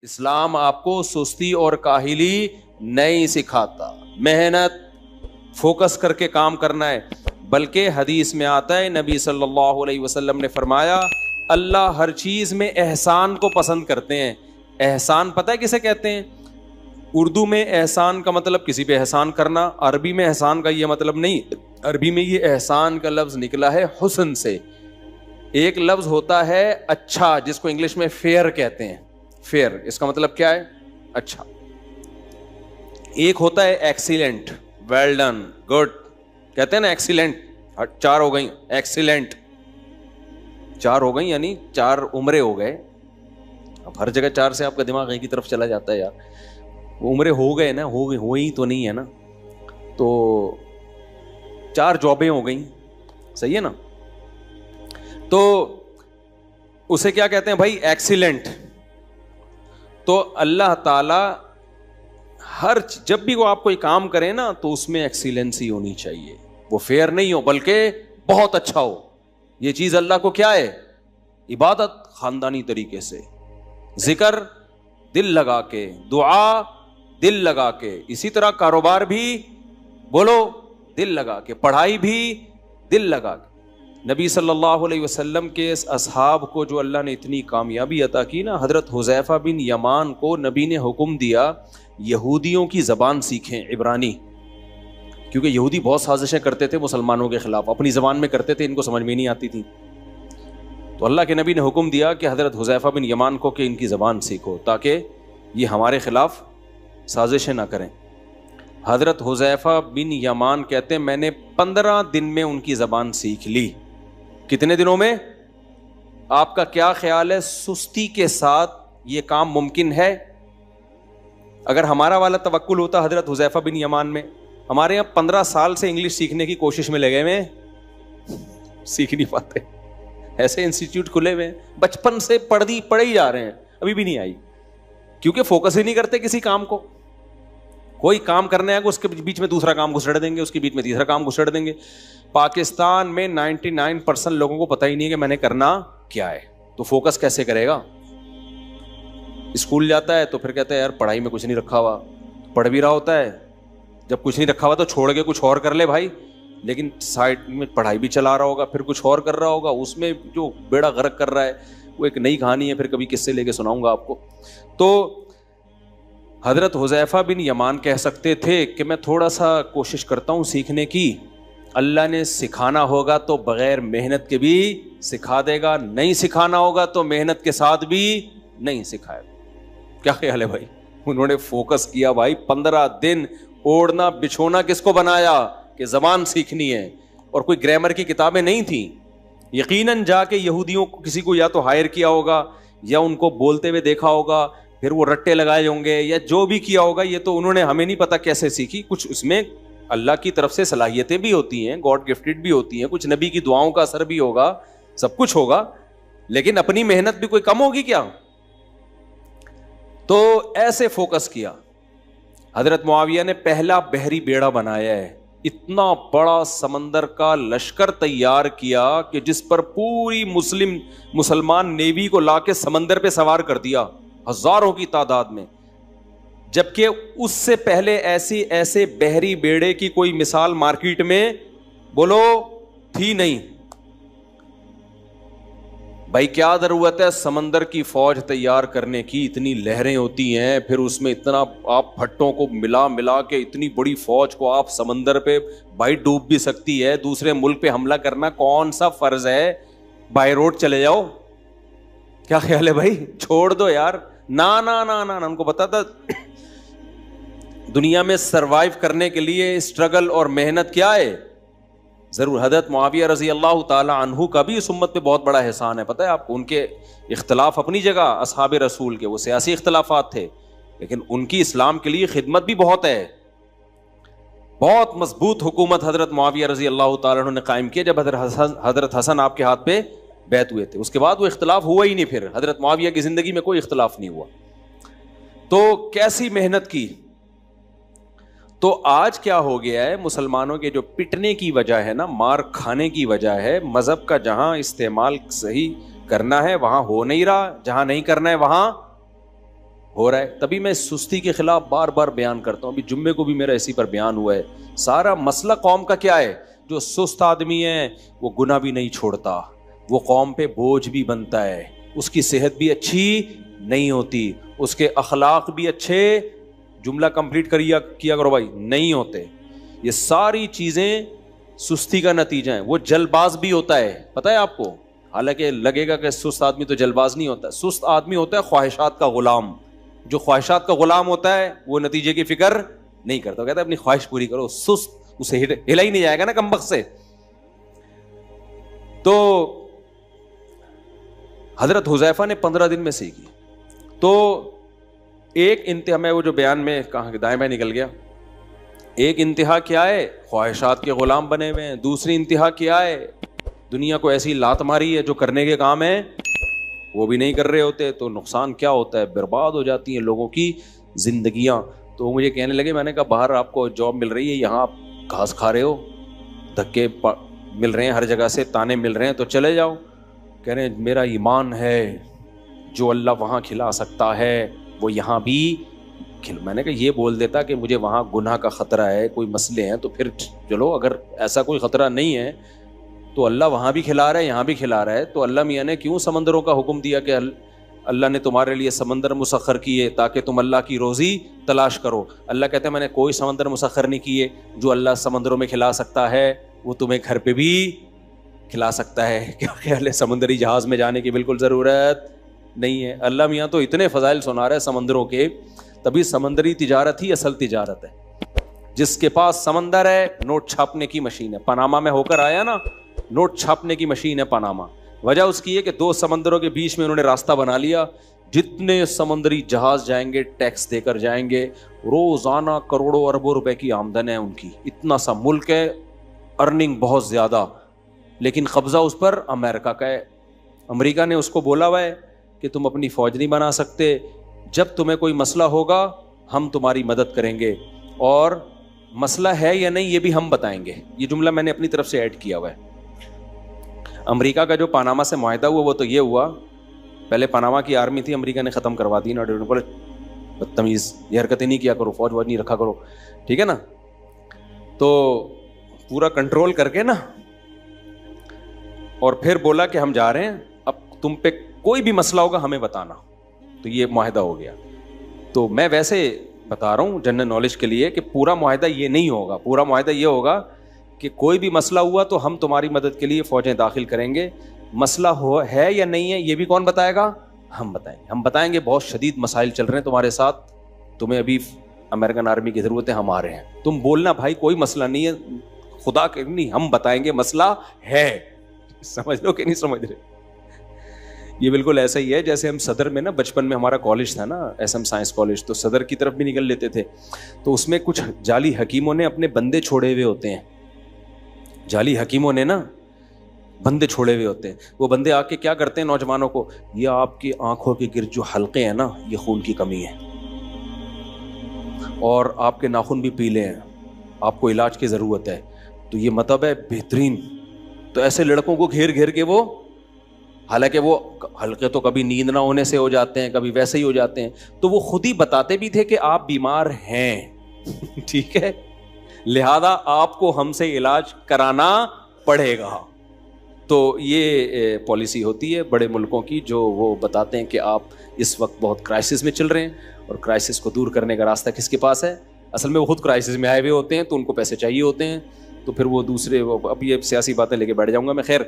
اسلام آپ کو سستی اور کاہلی نہیں سکھاتا، محنت فوکس کر کے کام کرنا ہے، بلکہ حدیث میں آتا ہے نبی صلی اللہ علیہ وسلم نے فرمایا اللہ ہر چیز میں احسان کو پسند کرتے ہیں۔ احسان پتہ ہے کسے کہتے ہیں؟ اردو میں احسان کا مطلب کسی پہ احسان کرنا، عربی میں احسان کا یہ مطلب نہیں، عربی میں یہ احسان کا لفظ نکلا ہے حسن سے۔ ایک لفظ ہوتا ہے اچھا، جس کو انگلش میں فیئر کہتے ہیں، فیئر اس کا مطلب کیا ہے؟ اچھا۔ ایک ہوتا ہے ایکسیلنٹ، ویل ڈن، گڈ کہتے ہیں نا، ایکسیلنٹ، چار ہو گئی، ایکسیلنٹ چار ہو گئی یعنی چار عمرے ہو گئے۔ اب ہر جگہ چار سے آپ کا دماغ ایک کی طرف چلا جاتا ہے یار، وہ عمرے ہو گئے نا، ہوئی تو نہیں ہے نا، تو چار جابیں ہو گئیں، صحیح ہے نا؟ تو اسے کیا کہتے ہیں بھائی؟ ایکسیلنٹ۔ تو اللہ تعالی جب بھی وہ آپ کوئی کام کرے نا تو اس میں ایکسیلنسی ہونی چاہیے، وہ فیئر نہیں ہو بلکہ بہت اچھا ہو۔ یہ چیز اللہ کو کیا ہے؟ عبادت خاندانی طریقے سے، ذکر دل لگا کے، دعا دل لگا کے، اسی طرح کاروبار بھی بولو دل لگا کے، پڑھائی بھی دل لگا کے۔ نبی صلی اللہ علیہ وسلم کے اس اصحاب کو جو اللہ نے اتنی کامیابی عطا کی نا، حضرت حذیفہ بن یمان کو نبی نے حکم دیا یہودیوں کی زبان سیکھیں، عبرانی، کیونکہ یہودی بہت سازشیں کرتے تھے مسلمانوں کے خلاف، اپنی زبان میں کرتے تھے، ان کو سمجھ میں نہیں آتی تھی۔ تو اللہ کے نبی نے حکم دیا کہ حضرت حذیفہ بن یمان کو کہ ان کی زبان سیکھو تاکہ یہ ہمارے خلاف سازشیں نہ کریں۔ حضرت حذیفہ بن یمان کہتے ہیں میں نے 15 دن میں ان کی زبان سیکھ لی۔ کتنے دنوں میں؟ آپ کا کیا خیال ہے سستی کے ساتھ یہ کام ممکن ہے؟ اگر ہمارا والا توکل ہوتا حضرت حذیفہ بن یمان میں، ہمارے یہاں 15 سال سے انگلش سیکھنے کی کوشش میں لگے ہوئے، سیکھ نہیں پاتے، ایسے انسٹیٹیوٹ کھلے ہوئے، بچپن سے پڑھے ہی جا رہے ہیں، ابھی بھی نہیں آئی، کیونکہ فوکس ہی نہیں کرتے کسی کام کو۔ کوئی کام کرنے آئے گا اس کے بیچ میں دوسرا کام گھسڑ دیں گے، اس کے بیچ میں تیسرا کام گھسڑ دیں گے۔ پاکستان میں 99% لوگوں کو پتہ ہی نہیں ہے کہ میں نے کرنا کیا ہے، تو فوکس کیسے کرے گا؟ اسکول جاتا ہے تو پھر کہتا ہے یار پڑھائی میں کچھ نہیں رکھا ہوا، پڑھ بھی رہا ہوتا ہے، جب کچھ نہیں رکھا ہوا تو چھوڑ کے کچھ اور کر لے بھائی، لیکن سائڈ میں پڑھائی بھی چلا رہا ہوگا، پھر کچھ اور کر رہا ہوگا، اس میں جو بیڑا غرق کر رہا ہے وہ ایک نئی کہانی ہے، پھر کبھی قصے لے کے سناؤں گا آپ کو۔ تو حضرت حذیفہ بن یمان کہہ سکتے تھے کہ میں تھوڑا سا کوشش کرتا ہوں سیکھنے کی، اللہ نے سکھانا ہوگا تو بغیر محنت کے بھی سکھا دے گا، نہیں سکھانا ہوگا تو محنت کے ساتھ بھی نہیں سکھائے گا۔ کیا خیال ہے بھائی؟ انہوں نے فوکس کیا بھائی، 15 دن اوڑھنا بچھونا کس کو بنایا کہ زبان سیکھنی ہے، اور کوئی گرامر کی کتابیں نہیں تھیں۔ یقیناً جا کے یہودیوں کو کسی کو یا تو ہائر کیا ہوگا یا ان کو بولتے ہوئے دیکھا ہوگا، پھر وہ رٹے لگائے ہوں گے یا جو بھی کیا ہوگا، یہ تو انہوں نے ہمیں نہیں پتا کیسے سیکھی۔ کچھ اس میں اللہ کی طرف سے صلاحیتیں بھی ہوتی ہیں، گاڈ گفٹڈ بھی ہوتی ہیں، کچھ نبی کی دعاؤں کا اثر بھی ہوگا، سب کچھ ہوگا، لیکن اپنی محنت بھی کوئی کم ہوگی کیا؟ تو ایسے فوکس کیا۔ حضرت معاویہ نے پہلا بحری بیڑا بنایا ہے، اتنا بڑا سمندر کا لشکر تیار کیا کہ جس پر پوری مسلمان نیوی کو لا کے سمندر پہ سوار کر دیا، ہزاروں کی تعداد میں، جبکہ اس سے پہلے ایسے بحری بیڑے کی کوئی مثال مارکیٹ میں بولو تھی نہیں۔ بھائی کیا ضرورت ہے سمندر کی فوج تیار کرنے کی، اتنی لہریں ہوتی ہیں، پھر اس میں اتنا آپ پھٹوں کو ملا کے اتنی بڑی فوج کو آپ سمندر پہ بھائی ڈوب بھی سکتی ہے، دوسرے ملک پہ حملہ کرنا کون سا فرض ہے؟ بائی روڈ چلے جاؤ۔ کیا خیال ہے بھائی؟ چھوڑ دو یار، نا نا نا نا، ان کو پتا تھا دنیا میں سروائیو کرنے کے لیے اسٹرگل اور محنت کیا ہے ضرور۔ حضرت معاویہ رضی اللہ تعالی عنہ کا بھی اس امت پہ بہت بڑا احسان ہے، پتہ ہے آپ کو، ان کے اختلاف اپنی جگہ اصحاب رسول کے وہ سیاسی اختلافات تھے، لیکن ان کی اسلام کے لیے خدمت بھی بہت ہے۔ بہت مضبوط حکومت حضرت معاویہ رضی اللہ تعالیٰ عنہ نے قائم کیا جب حضرت حسن آپ کے ہاتھ پہ بیعت ہوئے تھے، اس کے بعد وہ اختلاف ہوا ہی نہیں، پھر حضرت معاویہ کی زندگی میں کوئی اختلاف نہیں ہوا۔ تو کیسی محنت کی۔ تو آج کیا ہو گیا ہے، مسلمانوں کے جو پٹنے کی وجہ ہے نا، مار کھانے کی وجہ ہے، مذہب کا جہاں استعمال صحیح کرنا ہے وہاں ہو نہیں رہا، جہاں نہیں کرنا ہے وہاں ہو رہا ہے. تبھی میں سستی کے خلاف بار بار بیان کرتا ہوں. ابھی جمعے کو بھی میرا اسی پر بیان ہوا ہے. سارا مسئلہ قوم کا کیا ہے؟ جو سست آدمی ہے وہ گناہ بھی نہیں چھوڑتا, وہ قوم پہ بوجھ بھی بنتا ہے, اس کی صحت بھی اچھی نہیں ہوتی, اس کے اخلاق بھی اچھے, جملہ کمپلیٹ کیا کرو بھائی, نہیں ہوتے. یہ ساری چیزیں سستی کا نتیجہ ہیں. وہ جلد باز بھی ہوتا ہے, پتہ ہے آپ کو, حالانکہ لگے گا کہ سست آدمی تو جلد باز نہیں ہوتا. سست آدمی ہوتا ہے خواہشات کا غلام. جو خواہشات کا غلام ہوتا ہے وہ نتیجے کی فکر نہیں کرتا, کہتا ہے اپنی خواہش پوری کرو. سست اسے ہلا ہی نہیں جائے گا نا کمبخت سے. تو حضرت حذیفہ نے 15 دن میں سیکھی. تو ایک انتہا میں وہ جو بیان میں کہاں دائیں بائیں نکل گیا. ایک انتہا کیا ہے؟ خواہشات کے غلام بنے ہوئے ہیں. دوسری انتہا کیا ہے؟ دنیا کو ایسی لات ماری ہے جو کرنے کے کام ہے وہ بھی نہیں کر رہے ہوتے. تو نقصان کیا ہوتا ہے؟ برباد ہو جاتی ہیں لوگوں کی زندگیاں. تو مجھے کہنے لگے, میں نے کہا باہر آپ کو جاب مل رہی ہے, یہاں آپ گھاس کھا رہے ہو, دھکے مل رہے ہیں ہر جگہ سے, تانے مل رہے ہیں, تو چلے جاؤ. کہہ رہے ہیں میرا ایمان ہے جو اللہ وہاں کھلا سکتا ہے وہ یہاں بھی کھل. میں نے کہا یہ بول دیتا کہ مجھے وہاں گناہ کا خطرہ ہے, کوئی مسئلے ہیں, تو پھر چلو اگر ایسا کوئی خطرہ نہیں ہے تو اللہ وہاں بھی کھلا رہا ہے یہاں بھی کھلا رہا ہے. تو اللہ میاں نے کیوں سمندروں کا حکم دیا کہ اللہ نے تمہارے لیے سمندر مسخر کیے تاکہ تم اللہ کی روزی تلاش کرو. اللہ کہتے ہیں میں نے کوئی سمندر مسخر نہیں کیے, جو اللہ سمندروں میں کھلا سکتا ہے وہ تمہیں گھر پہ بھی کھلا سکتا ہے. کیا خیال ہے؟ سمندری جہاز میں جانے کی بالکل ضرورت نہیں ہے. اللہ میاں تو اتنے فضائل سنا رہے ہیں سمندروں کے. تبھی سمندری تجارت ہی اصل تجارت ہے. جس کے پاس سمندر ہے نوٹ چھاپنے کی مشین ہے. پاناما میں ہو کر آیا نا, نوٹ چھاپنے کی مشین ہے پاناما. وجہ اس کی ہے کہ 2 سمندروں کے بیچ میں انہوں نے راستہ بنا لیا. جتنے سمندری جہاز جائیں گے ٹیکس دے کر جائیں گے. روزانہ کروڑوں اربوں روپے کی آمدن ہے ان کی. اتنا سا ملک ہے, ارننگ بہت زیادہ, لیکن قبضہ اس پر امریکہ کا ہے. امریکہ نے اس کو بولا ہوا ہے کہ تم اپنی فوج نہیں بنا سکتے, جب تمہیں کوئی مسئلہ ہوگا ہم تمہاری مدد کریں گے, اور مسئلہ ہے یا نہیں یہ بھی ہم بتائیں گے. یہ جملہ میں نے اپنی طرف سے ایڈ کیا ہوا ہے. امریکہ کا جو پاناما سے معاہدہ ہوا وہ تو یہ ہوا, پہلے پاناما کی آرمی تھی, امریکہ نے ختم کروا دی نا. بولے بدتمیز, یہ حرکتیں نہیں کیا کرو, فوج ووج نہیں رکھا کرو, ٹھیک ہے نا. تو پورا کنٹرول کر کے نا, اور پھر بولا کہ ہم جا رہے ہیں, اب تم پہ کوئی بھی مسئلہ ہوگا ہمیں بتانا. تو یہ معاہدہ ہو گیا. تو میں ویسے بتا رہا ہوں جنرل نالج کے لیے کہ پورا معاہدہ یہ نہیں ہوگا. پورا معاہدہ یہ ہوگا کہ کوئی بھی مسئلہ ہوا تو ہم تمہاری مدد کے لیے فوجیں داخل کریں گے. مسئلہ ہے یا نہیں ہے یہ بھی کون بتائے گا؟ ہم بتائیں گے. ہم بتائیں گے بہت شدید مسائل چل رہے ہیں تمہارے ساتھ, تمہیں ابھی امریکن آرمی کی ضرورت ہے, ہم آ رہے ہیں. تم بولنا بھائی کوئی مسئلہ نہیں ہے, خدا کے نہیں, ہم بتائیں گے مسئلہ ہے. سمجھ لو کہ نہیں سمجھ رہے؟ یہ بالکل ایسا ہی ہے جیسے ہم صدر میں نا, بچپن میں ہمارا کالج تھا نا, ایس ایم سائنس کالج, تو صدر کی طرف بھی نکل لیتے تھے. تو اس میں کچھ جعلی حکیموں نے اپنے بندے چھوڑے ہوئے ہوتے ہیں. جعلی حکیموں نے نا بندے چھوڑے ہوئے ہوتے ہیں. وہ بندے آ کے کیا کرتے ہیں نوجوانوں کو, یہ آپ کی آنکھوں کے گرد جو حلقے ہیں نا یہ خون کی کمی ہے, اور آپ کے ناخن بھی پیلے ہیں, آپ کو علاج کی ضرورت ہے. تو یہ مطلب ہے بہترین. تو ایسے لڑکوں کو گھیر گھیر کے وہ, حالانکہ وہ حلقے تو کبھی نیند نہ ہونے سے ہو جاتے ہیں, کبھی ویسے ہی ہو جاتے ہیں, تو وہ خود ہی بتاتے بھی تھے کہ آپ بیمار ہیں. ٹھیک ہے, لہذا آپ کو ہم سے علاج کرانا پڑے گا. تو یہ پالیسی ہوتی ہے بڑے ملکوں کی, جو وہ بتاتے ہیں کہ آپ اس وقت بہت کرائسس میں چل رہے ہیں, اور کرائسس کو دور کرنے کا راستہ کس کے پاس ہے؟ اصل میں وہ خود کرائسس میں آئے ہوئے ہوتے ہیں, تو ان کو پیسے چاہیے ہوتے ہیں. تو پھر وہ دوسرے, اب یہ سیاسی باتیں لے کے بیٹھ جاؤں گا میں. خیر,